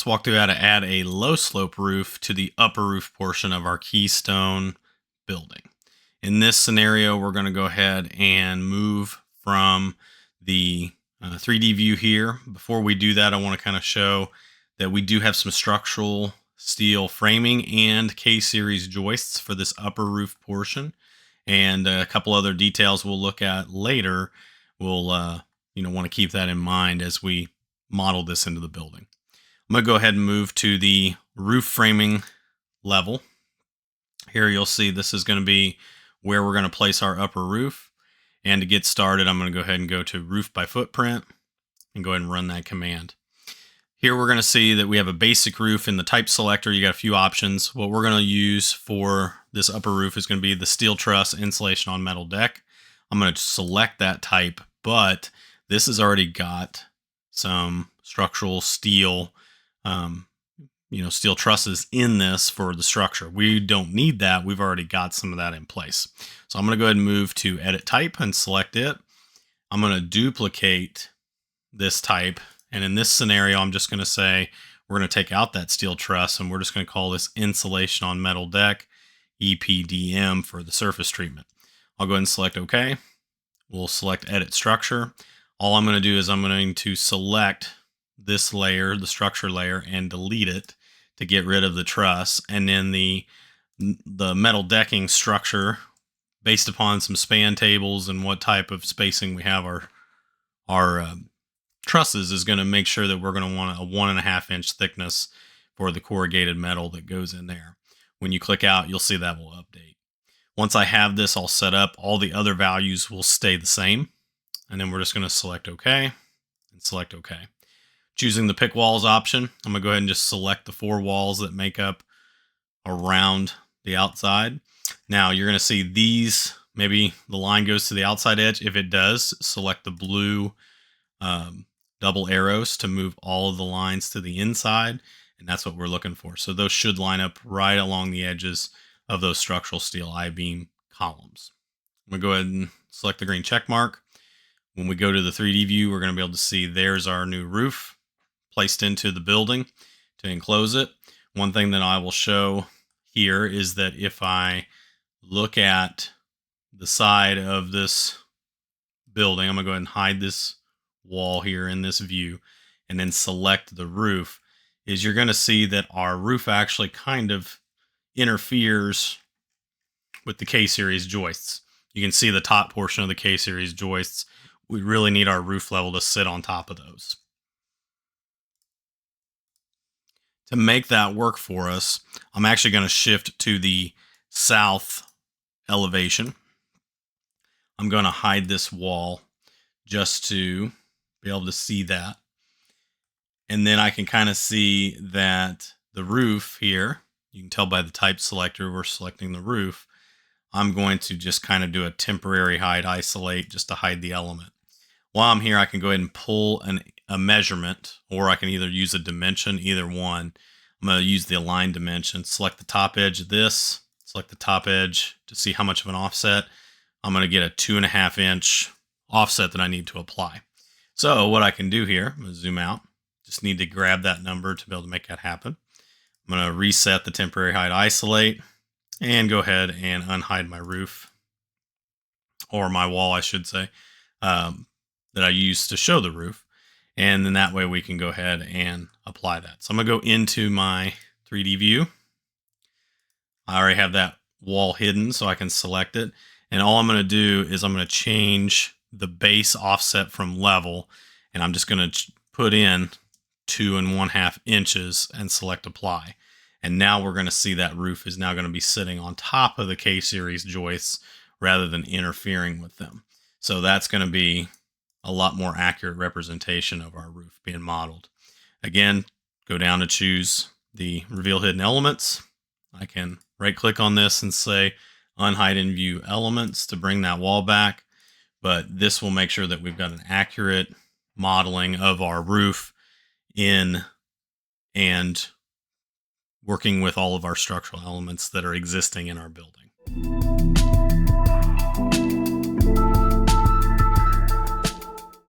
let's walk through how to add a low slope roof to the upper roof portion of our Keystone building. In this scenario, we're going to go ahead and move from the 3D view here. Before we do that, I want to kind of show that we do have some structural steel framing and K-series joists for this upper roof portion, and a couple other details we'll look at later. We'll want to keep that in mind as we model this into the building. I'm going to go ahead and move to the roof framing level. Here you'll see this is going to be where we're going to place our upper roof. And to get started, I'm going to go ahead and go to roof by footprint and go ahead and run that command. Here we're going to see that we have a basic roof. In the type selector, you got a few options. What we're going to use for this upper roof is going to be the steel truss insulation on metal deck. I'm going to select that type, but this has already got some structural steel steel trusses in this for the structure. We don't need that. We've already got some of that in place. So I'm going to go ahead and move to edit type and select it. I'm going to duplicate this type. And in this scenario, I'm just going to say, we're going to take out that steel truss and we're just going to call this insulation on metal deck, EPDM, for the surface treatment. I'll go ahead and select OK. We'll select edit structure. All I'm going to do is I'm going to select this layer, the structure layer, and delete it to get rid of the truss. And then the metal decking structure, based upon some span tables and what type of spacing we have our trusses, is going to make sure that we're going to want a 1.5 inch thickness for the corrugated metal that goes in there. When you click out, you'll see that will update. Once I have this all set up, all the other values will stay the same. And then we're just going to select OK and select OK. Choosing the pick walls option, I'm going to go ahead and just select the 4 walls that make up around the outside. Now you're going to see these, maybe the line goes to the outside edge. If it does, select the blue double arrows to move all of the lines to the inside. And that's what we're looking for. So those should line up right along the edges of those structural steel I-beam columns. I'm going to go ahead and select the green check mark. When we go to the 3D view, we're going to be able to see there's our new roof placed into the building to enclose it. One thing that I will show here is that if I look at the side of this building, I'm going to go ahead and hide this wall here in this view and then select the roof, is you're going to see that our roof actually kind of interferes with the K-series joists. You can see the top portion of the K-series joists. We really need our roof level to sit on top of those. To make that work for us, I'm actually going to shift to the south elevation. I'm going to hide this wall just to be able to see that. And then I can kind of see that the roof here, you can tell by the type selector, we're selecting the roof. I'm going to just kind of do a temporary hide isolate just to hide the element. While I'm here, I can go ahead and pull a measurement, or I can either use a dimension, either one. I'm going to use the align dimension, select the top edge of this, select the top edge to see how much of an offset. I'm going to get a 2.5 inch offset that I need to apply. So what I can do here, I'm going to zoom out, just need to grab that number to be able to make that happen. I'm going to reset the temporary hide isolate and go ahead and unhide my roof, or my wall, I should say, that I used to show the roof. And then that way we can go ahead and apply that. So I'm going to go into my 3D view. I already have that wall hidden, so I can select it. And all I'm going to do is I'm going to change the base offset from level. And I'm just going to put in 2.5 inches and select apply. And now we're going to see that roof is now going to be sitting on top of the K-series joists rather than interfering with them. So that's going to be a lot more accurate representation of our roof being modeled. Again, go down to choose the reveal hidden elements. I can right click on this and say unhide in view elements to bring that wall back. But this will make sure that we've got an accurate modeling of our roof in and working with all of our structural elements that are existing in our building.